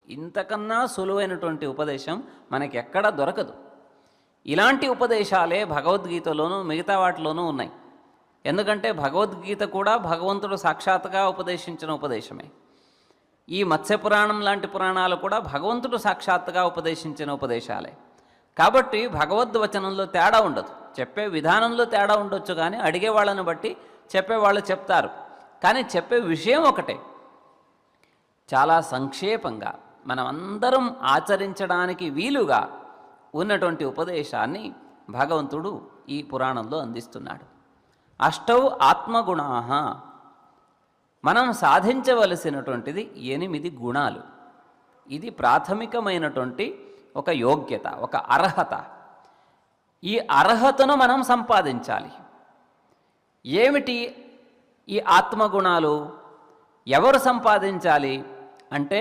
ఇంతకన్నా సులువైనటువంటి ఉపదేశం మనకి ఎక్కడా దొరకదు. ఇలాంటి ఉపదేశాలే భగవద్గీతలోనూ మిగతా వాటిలోనూ ఉన్నాయి. ఎందుకంటే భగవద్గీత కూడా భగవంతుడు సాక్షాత్తుగా ఉపదేశించిన ఉపదేశమే. ఈ మత్స్యపురాణం లాంటి పురాణాలు కూడా భగవంతుడు సాక్షాత్తుగా ఉపదేశించిన ఉపదేశాలే. కాబట్టి భగవద్వచనంలో తేడా ఉండదు. చెప్పే విధానంలో తేడా ఉండొచ్చు, కానీ అడిగే వాళ్ళని బట్టి చెప్పేవాళ్ళు చెప్తారు. కానీ చెప్పే విషయం ఒకటే. చాలా సంక్షేపంగా మనం అందరం ఆచరించడానికి వీలుగా ఉన్నటువంటి ఉపదేశాన్ని భగవంతుడు ఈ పురాణంలో అందిస్తున్నాడు. అష్టౌ ఆత్మగుణాః, మనం సాధించవలసినటువంటిది 8 గుణాలు. ఇది ప్రాథమికమైనటువంటి ఒక యోగ్యత, ఒక అర్హత. ఈ అర్హతను మనం సంపాదించాలి. ఏమిటి ఈ ఆత్మగుణాలు? ఎవరు సంపాదించాలి అంటే